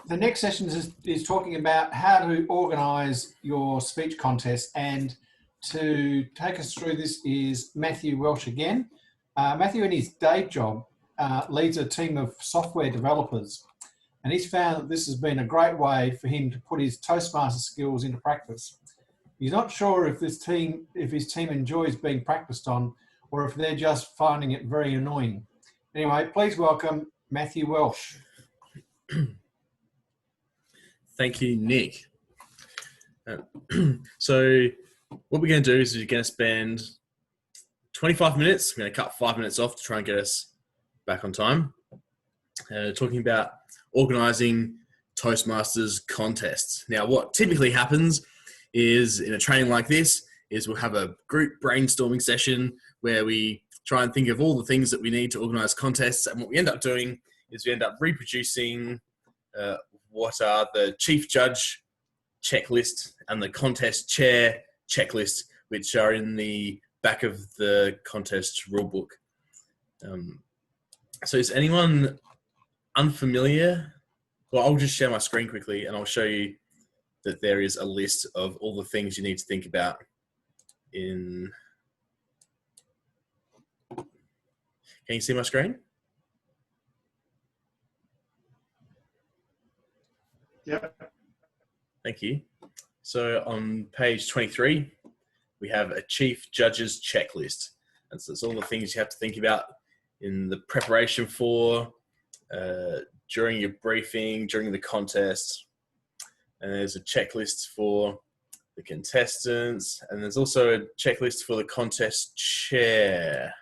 The next session is talking about how to organise your speech contest, and to take us through this is Matthew Welch again. Matthew, in his day job, leads a team of software developers, and he's found that this has been a great way for him to put his Toastmaster skills into practice. He's not sure if his team enjoys being practiced on, or if they're just finding it very annoying. Anyway, please welcome Matthew Welch. Thank you, Nick. So what we're going to do is we're going to spend 25 minutes. We're going to cut 5 minutes off to try and get us back on time. Talking about organising Toastmasters contests. Now, what typically happens is in a training like this is we'll have a group brainstorming session where we try and think of all the things that we need to organise contests. And what we end up doing is we end up reproducing what are the chief judge checklist and the contest chair checklist, which are in the back of the contest rulebook. So is anyone unfamiliar? Well, I'll just share my screen quickly and I'll show you that there is a list of all the things you need to think about in... Can you see my screen? Yep. Thank you. So on page 23, we have a chief judge's checklist. And so it's all the things you have to think about in the preparation for, during your briefing, during the contest. And there's a checklist for the contestants. And there's also a checklist for the contest chair.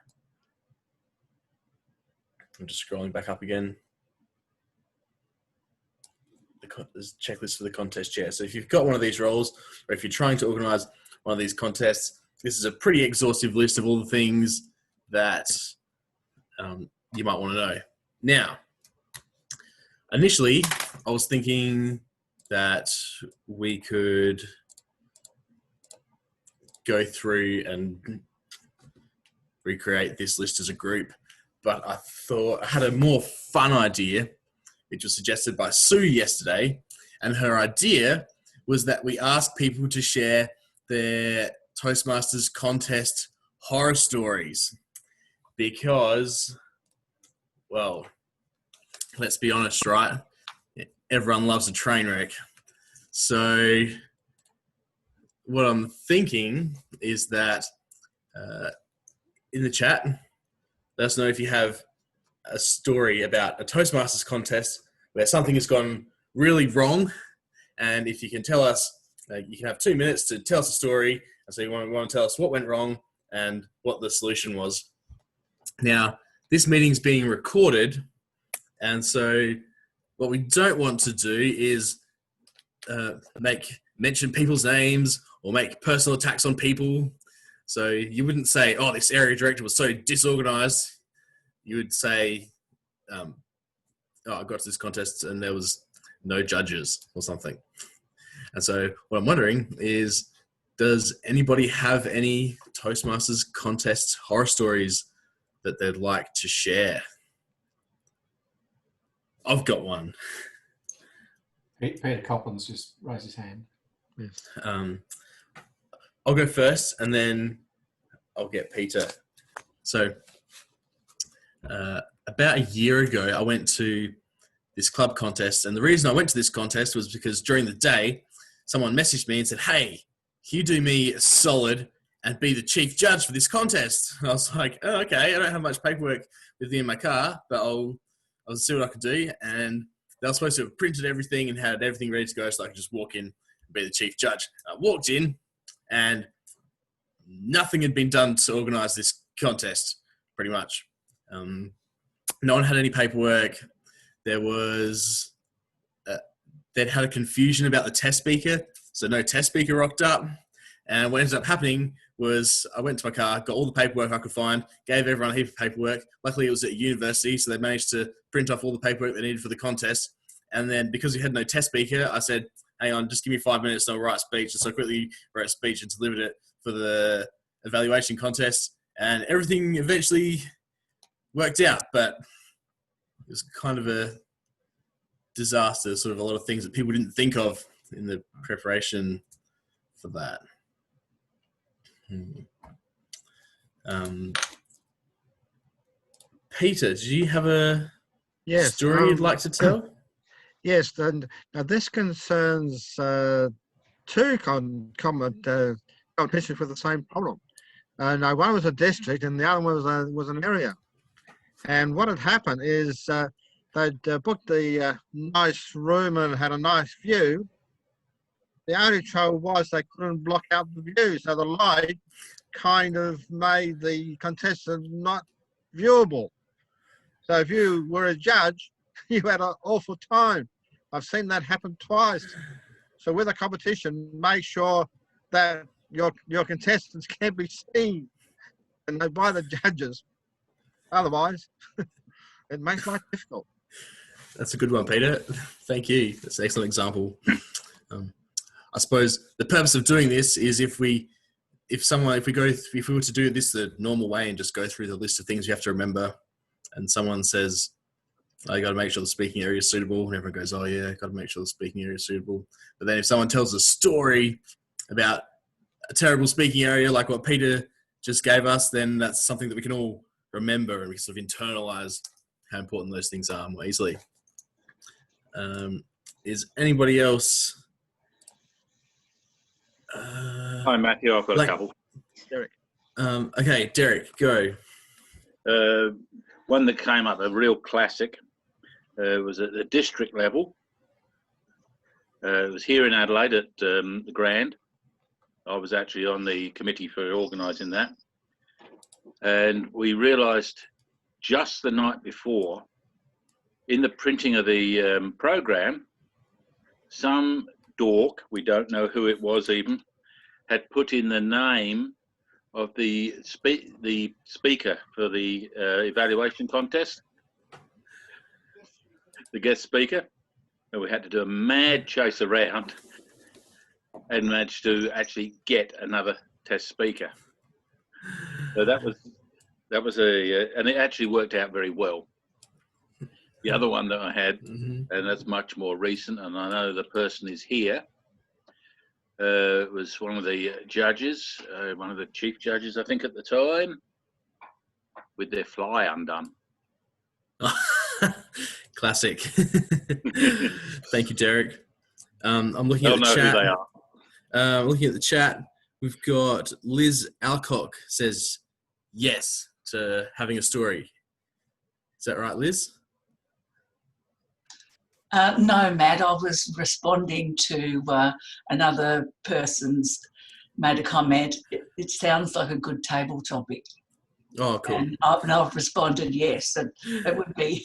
I'm just scrolling back up again. There's a checklist for the contest chair. So if you've got one of these roles, or if you're trying to organise one of these contests, this is a pretty exhaustive list of all the things that you might want to know. Now, initially, I was thinking that we could go through and recreate this list as a group, but I thought I had a more fun idea, which was suggested by Sue yesterday. And her idea was that we ask people to share their Toastmasters contest horror stories. Because, well, let's be honest, right? Everyone loves a train wreck. So what I'm thinking is that in the chat, let us know if you have a story about a Toastmasters contest where something has gone really wrong. And if you can tell us, you can have 2 minutes to tell us a story. And so you want to tell us what went wrong and what the solution was. Now, this meeting's being recorded. And so what we don't want to do is mention people's names or make personal attacks on people. So you wouldn't say, oh, this area director was so disorganized. You would say, oh, I got to this contest and there was no judges or something. And so what I'm wondering is, does anybody have any Toastmasters contest horror stories that they'd like to share? I've got one. Peter Copland's just raised his hand. I'll go first and then I'll get Peter. So about a year ago, I went to this club contest. And the reason I went to this contest was because during the day, someone messaged me and said, hey, can you do me a solid and be the chief judge for this contest? And I was like, oh, okay, I don't have much paperwork with me in my car, but I'll see what I can do. And they were supposed to have printed everything and had everything ready to go so I could just walk in and be the chief judge. I walked in and nothing had been done to organise this contest, pretty much. No one had any paperwork. There was, they'd had a confusion about the test speaker, so no test speaker rocked up. And what ended up happening was I went to my car, got all the paperwork I could find, gave everyone a heap of paperwork. Luckily, it was at university, so they managed to print off all the paperwork they needed for the contest. And then because we had no test speaker, I said, hang on, just give me 5 minutes and I'll write a speech. And so I quickly wrote a speech and delivered it for the evaluation contest. And everything eventually worked out, but it was kind of a disaster, sort of a lot of things that people didn't think of in the preparation for that. Peter, do you have a story you'd like to tell? Yes, and now this concerns two competitions with the same problem. Now one was a district and the other one was an area. And what had happened is they'd booked the nice room and had a nice view. The only trouble was they couldn't block out the view, so the light kind of made the contestant not viewable. So if you were a judge, you had an awful time. I've seen that happen twice. So with a competition, make sure that your contestants can be seen and by the judges. Otherwise, it makes life difficult. That's a good one, Peter. Thank you. That's an excellent example. I suppose the purpose of doing this is if we were to do this the normal way and just go through the list of things you have to remember, and someone says, "Oh, you got to make sure the speaking area is suitable," and everyone goes, "Oh yeah, got to make sure the speaking area is suitable." But then if someone tells a story about a terrible speaking area like what Peter just gave us, then that's something that we can all remember and we sort of internalize how important those things are more easily. Is anybody else? Hi, Matthew. I've got a couple. Derek. Okay, Derek, go. One that came up, a real classic, was at the district level. It was here in Adelaide at the Grand. I was actually on the committee for organising that. And we realised just the night before, in the printing of the programme, some dork, we don't know who it was even, had put in the name of the speaker for the evaluation contest, the guest speaker, and we had to do a mad chase around and managed to actually get another test speaker. So that was and it actually worked out very well. The other one that I had, and that's much more recent, and I know the person is here, was one of the judges, one of the chief judges, I think, at the time, with their fly undone. Classic. Thank you, Derek. I'm looking at the chat. They'll know who they are. Looking at the chat, we've got Liz Alcock says yes to having a story. Is that right, Liz? No, Matt, I was responding to another person's made a comment. It sounds like a good table topic. Oh, cool. And I've responded yes, and it would be.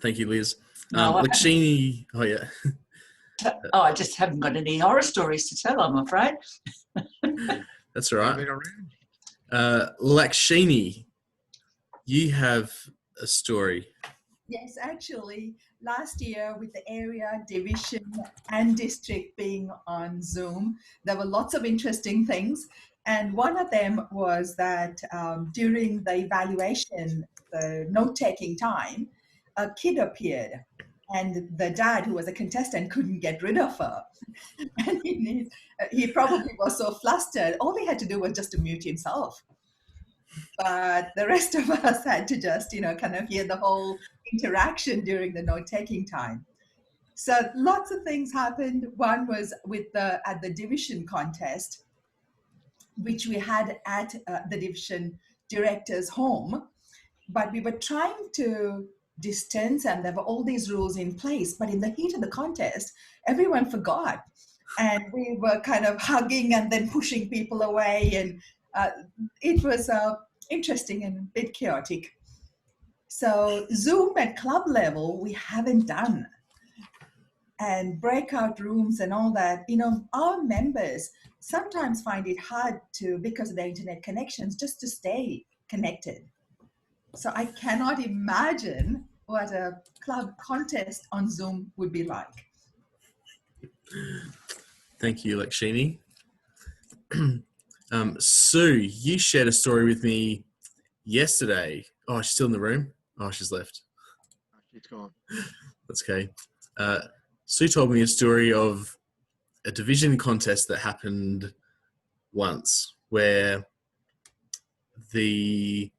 Thank you, Liz. No, Lakshini, oh yeah. Oh, I just haven't got any horror stories to tell, I'm afraid. That's all right. Lakshini, you have a story. Yes, actually, last year with the area, division and district being on Zoom, there were lots of interesting things. And one of them was that during the evaluation, the note-taking time, a kid appeared and the dad, who was a contestant, couldn't get rid of her. And he probably was so flustered, all he had to do was just to mute himself. But the rest of us had to just, kind of hear the whole interaction during the note-taking time. So lots of things happened. One was at the division contest, which we had at the division director's home, but we were trying to distance and there were all these rules in place, but in the heat of the contest, everyone forgot. And we were kind of hugging and then pushing people away, and it was interesting and a bit chaotic. So Zoom at club level, we haven't done. And breakout rooms and all that, our members sometimes find it hard to, because of their internet connections, just to stay connected. So I cannot imagine what a club contest on Zoom would be like. Thank you, Lakshini. Sue, you shared a story with me yesterday. Oh, she's still in the room? Oh, she's left. She's gone. That's okay. Sue told me a story of a division contest that happened once where the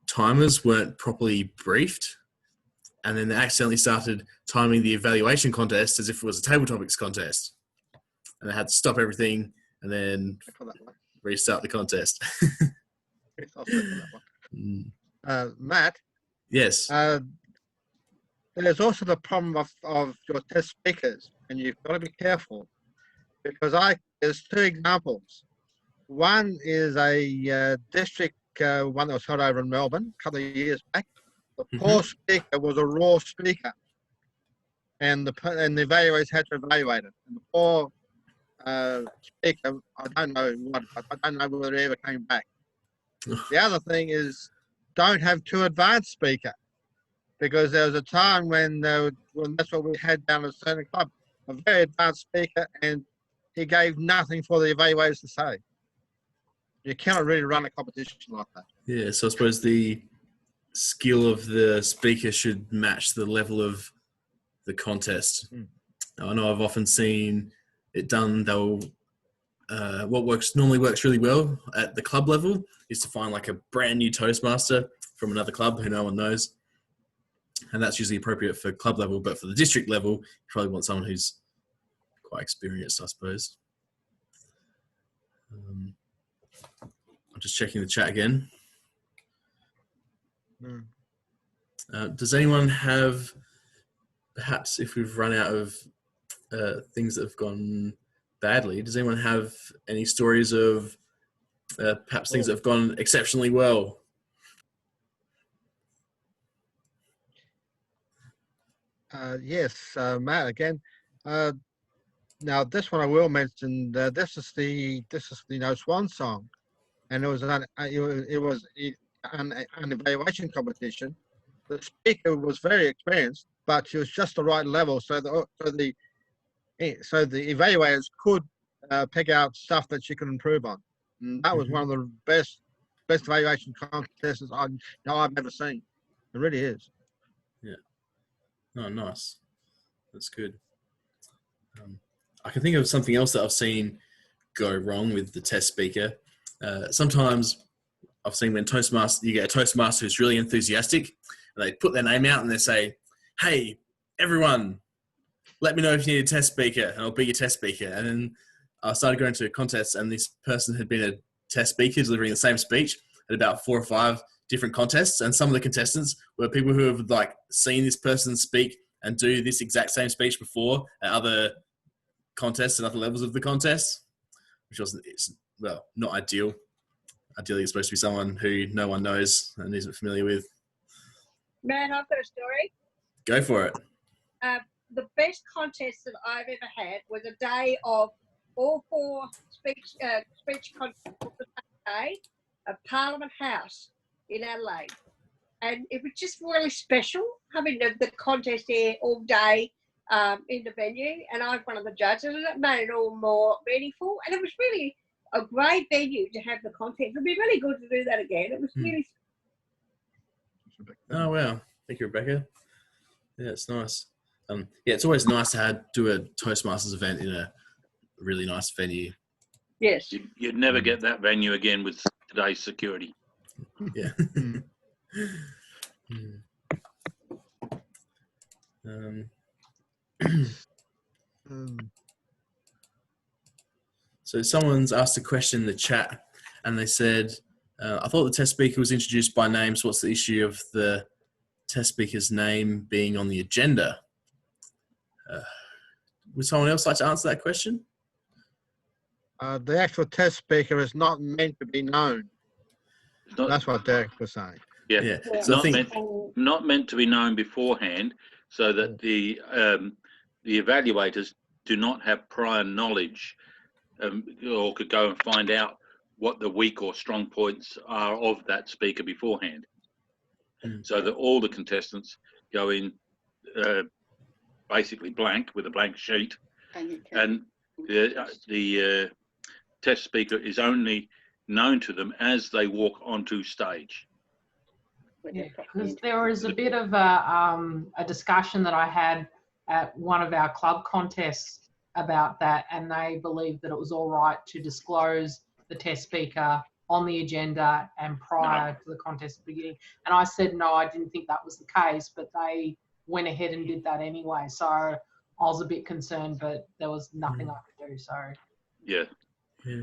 timers weren't properly briefed, and then they accidentally started timing the evaluation contest as if it was a table topics contest, and they had to stop everything and then restart the contest. Matt, Yes. there's also the problem of your test speakers, and you've got to be careful because there's two examples. One is a district one that was held over in Melbourne a couple of years back. The poor speaker was a raw speaker, and the evaluators had to evaluate it. And the poor speaker, I don't know whether it ever came back. The other thing is, don't have too advanced speaker, because there was a time when that's what we had down at a certain club, a very advanced speaker, and he gave nothing for the evaluators to say. You cannot really run a competition like that. Yeah, so I suppose the skill of the speaker should match the level of the contest. I know I've often seen it done. What normally works really well at the club level is to find like a brand new Toastmaster from another club who no one knows, and that's usually appropriate for club level. But for the district level, you probably want someone who's quite experienced, I suppose. I'm just checking the chat again. Does anyone have, perhaps if we've run out of things that have gone badly, does anyone have any stories of perhaps things that have gone exceptionally well? Yes, Matt again. Now this one I will mention. This is the Swan song, and it was an evaluation competition. The speaker was very experienced, but she was just the right level, so the evaluators could pick out stuff that she could improve on. And that was one of the best evaluation contests I've ever seen. It really is. Yeah. Oh, nice. That's good. I can think of something else that I've seen go wrong with the test speaker. Sometimes I've seen when you get a Toastmaster who's really enthusiastic, and they put their name out and they say, "Hey, everyone, let me know if you need a test speaker, and I'll be your test speaker." And then I started going to contests, and this person had been a test speaker delivering the same speech at about 4 or 5 different contests, and some of the contestants were people who have like seen this person speak and do this exact same speech before at other contests and other levels of the contest, which well, not ideal. Ideally, it's supposed to be someone who no one knows and isn't familiar with. Man, I've got a story. Go for it. The best contest that I've ever had was a day of all 4 speech contests on the same day at Parliament House in Adelaide. And it was just really special having the contest there all day in the venue. And I was one of the judges, and it made it all more meaningful. And it was really a great venue to have the contest. It would be really good to do that again. It was really. Oh, wow. Thank you, Rebecca. Yeah, it's nice. Yeah, it's always nice to do a Toastmasters event in a really nice venue. Yes. You'd never get that venue again with today's security. Yeah. So someone's asked a question in the chat, and they said, I thought the test speaker was introduced by name, so what's the issue of the test speaker's name being on the agenda? Would someone else like to answer that question? The actual test speaker is not meant to be known. That's what Derek was saying. Yeah. So not meant to be known beforehand, so that the evaluators do not have prior knowledge, or could go and find out what the weak or strong points are of that speaker beforehand. So that all the contestants go in basically blank, with a blank sheet, and the test speaker is only known to them as they walk onto stage. Yeah, because there was a bit of a discussion that I had at one of our club contests about that, and they believed that it was all right to disclose the test speaker on the agenda and prior to the contest beginning. And I said, no, I didn't think that was the case, but they went ahead and did that anyway. So I was a bit concerned, but there was nothing I could do. So Yeah. Yeah.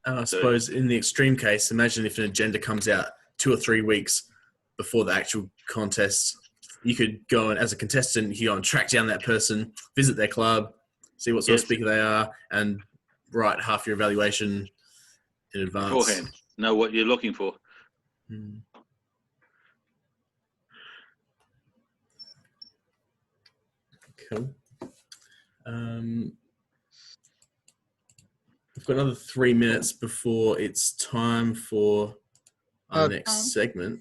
And I suppose in the extreme case, imagine if an agenda comes out 2 or 3 weeks before the actual contest. You could go and, as a contestant, you go and track down that person, visit their club, see what sort of speaker they are, and write half your evaluation in advance. Beforehand, know what you're looking for. Cool. We've got another 3 minutes before it's time for our next segment.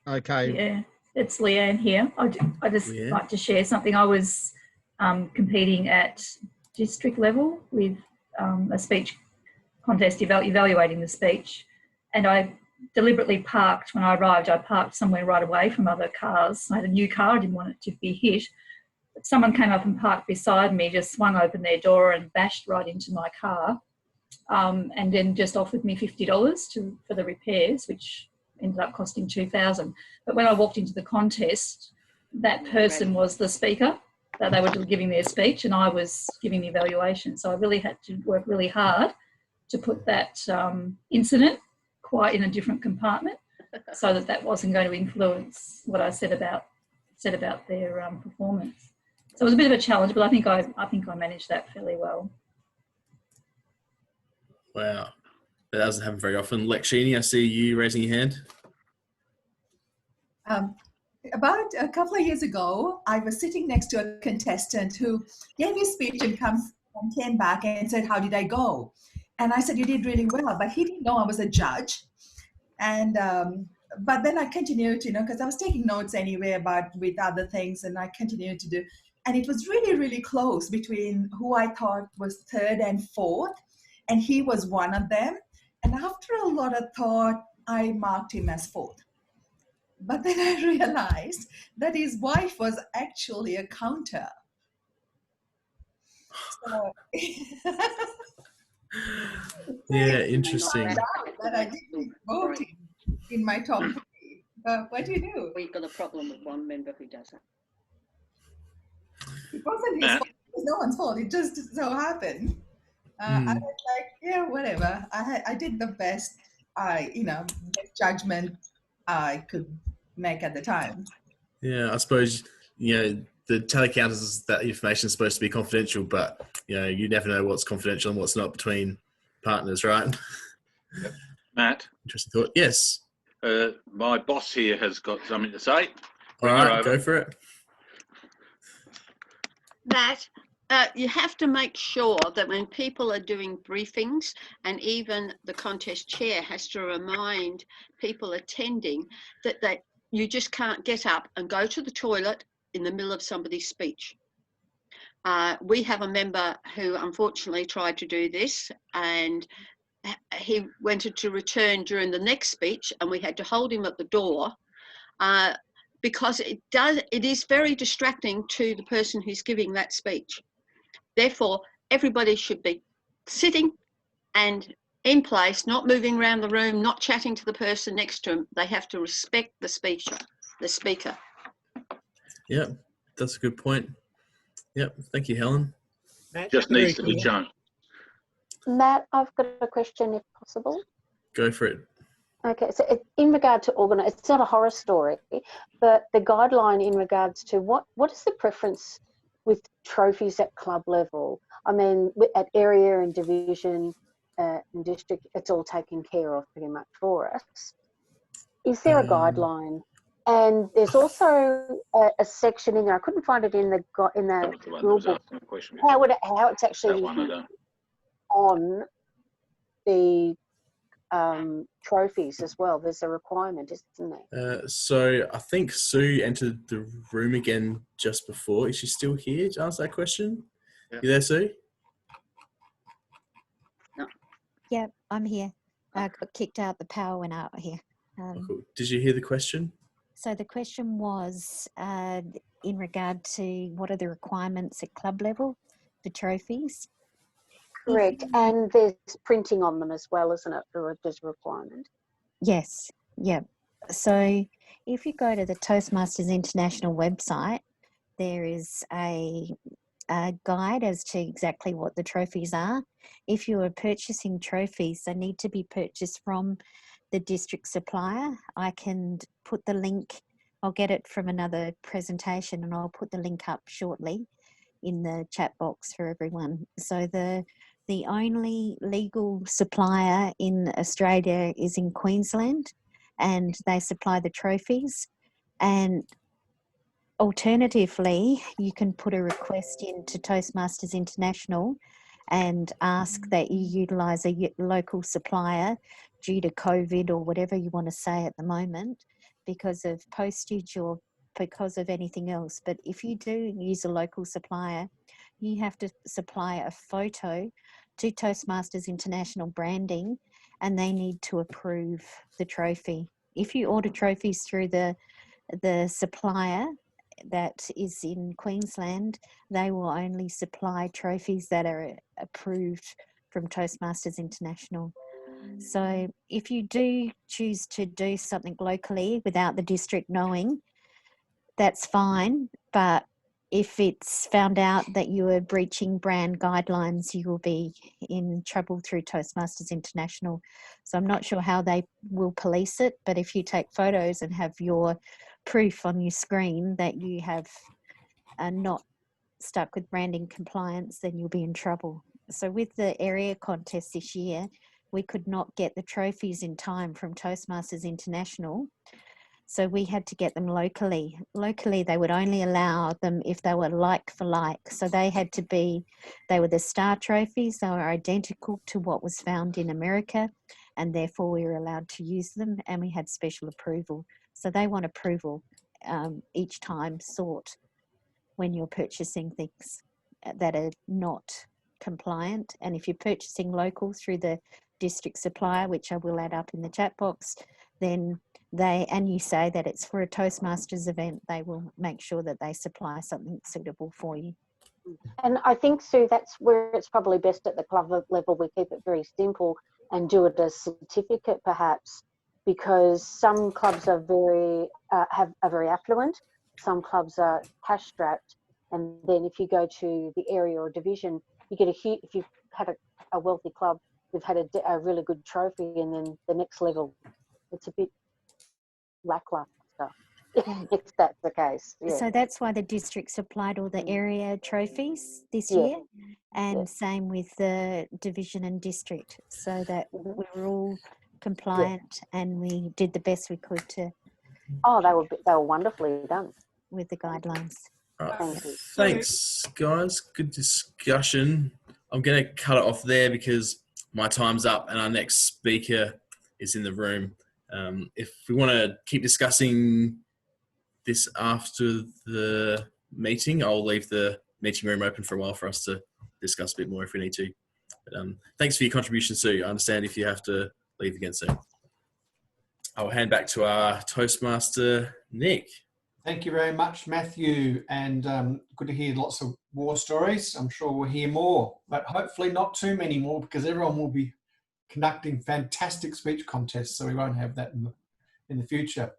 Okay. Yeah, it's Leanne here. I just Leanne? like to share something. I was competing at district level with a speech contest evaluating the speech, and I deliberately parked, when I arrived, I parked somewhere right away from other cars. I had a new car, I didn't want it to be hit. But someone came up and parked beside me, just swung open their door and bashed right into my car, and then just offered me $50 for the repairs, which ended up costing $2,000. But when I walked into the contest, that person was the speaker, that they were giving their speech, and I was giving the evaluation. So I really had to work really hard to put that incident quite in a different compartment, so that wasn't going to influence what I said about their performance. So it was a bit of a challenge, but I think I managed that fairly well. Wow. That doesn't happen very often. Lekshini, I see you raising your hand. About a couple of years ago, I was sitting next to a contestant who gave his speech and came back and said, "How did I go?" And I said, "You did really well," but he didn't know I was a judge. And but then I continued, because I was taking notes anyway with other things, and I continued to do. And it was really, really close between who I thought was third and fourth, and he was one of them. And after a lot of thought, I marked him as fourth. But then I realized that his wife was actually a counter. So Yeah, interesting. that I didn't vote in my top 3. But what do you do? We've got a problem with one member who does that. It wasn't his fault. It was no one's fault. It just so happened. I was like, yeah, whatever. I did the best best judgment I could make at the time. Yeah, I suppose, the tally counters, that information is supposed to be confidential, but, you never know what's confidential and what's not between partners, right? Yep. Matt? Interesting thought. Yes. My boss here has got something to say. All right, go for it. That you have to make sure that when people are doing briefings, and even the contest chair has to remind people attending that you just can't get up and go to the toilet in the middle of somebody's speech. We have a member who unfortunately tried to do this, and he wanted to return during the next speech, and we had to hold him at the door because it is very distracting to the person who's giving that speech. Therefore, everybody should be sitting and in place, not moving around the room, not chatting to the person next to them. They have to respect the speaker. Yeah, that's a good point. Yep, thank you, Helen. Just needs to be shown. Matt, I've got a question if possible. Go for it. Okay, so in regard to Organise, it's not a horror story, but the guideline in regards to what is the preference with trophies at club level? I mean, at area and division and district, it's all taken care of pretty much for us. Is there a guideline? And there's also a section in there. I couldn't find it in the rule book. How it's actually on the trophies as well. There's a requirement, isn't there? So I think Sue entered the room again just before. Is she still here to answer that question? Yeah. You there, Sue? No. Yeah, I'm here. I got kicked out. The power went out here. Cool. Did you hear the question? So the question was in regard to what are the requirements at club level for trophies? Correct. And there's printing on them as well, isn't it? There's a requirement. Yes, yeah. So if you go to the Toastmasters International website, there is a guide as to exactly what the trophies are. If you are purchasing trophies, they need to be purchased from the district supplier. I can put the link, I'll get it from another presentation, and I'll put the link up shortly in the chat box for everyone. So the only legal supplier in Australia is in Queensland, and they supply the trophies. And alternatively, you can put a request into Toastmasters International and ask that you utilise a local supplier due to COVID or whatever you want to say at the moment, because of postage or because of anything else. But if you do use a local supplier, you have to supply a photo to Toastmasters International branding, and they need to approve the trophy. If you order trophies through the supplier that is in Queensland, they will only supply trophies that are approved from Toastmasters International. So if you do choose to do something locally without the district knowing, that's fine. But if it's found out that you are breaching brand guidelines, you will be in trouble through Toastmasters International. So I'm not sure how they will police it, but if you take photos and have your proof on your screen that you have not stuck with branding compliance, then you'll be in trouble. So with the area contest this year, we could not get the trophies in time from Toastmasters International. So we had to get them locally. Locally, they would only allow them if they were like for like. So they were the star trophies. They were identical to what was found in America, and therefore we were allowed to use them, and we had special approval. So they want approval each time sought when you're purchasing things that are not compliant. And if you're purchasing local through the district supplier, which I will add up in the chat box, then and you say that it's for a Toastmasters event, they will make sure that they supply something suitable for you. And I think, Sue, that's where it's probably best at the club level. We keep it very simple and do it as certificate, perhaps, because some clubs are very very affluent. Some clubs are cash strapped, and then if you go to the area or division, you get if you've had a wealthy club, they've had a really good trophy, and then the next level, it's a bit lackluster. If that's the case. Yeah. So that's why the district supplied all the area trophies this year, and same with the division and district, so that we were all compliant and we did the best we could to. Oh, they were wonderfully done with the guidelines. Right. Thanks, guys. Good discussion. I'm going to cut it off there because my time's up and our next speaker is in the room. If we want to keep discussing this after the meeting, I'll leave the meeting room open for a while for us to discuss a bit more if we need to. But, thanks for your contribution, Sue. I understand if you have to leave again soon. I'll hand back to our Toastmaster, Nick. Thank you very much, Matthew, and good to hear lots of war stories. I'm sure we'll hear more, but hopefully not too many more, because everyone will be conducting fantastic speech contests, so we won't have that in the future.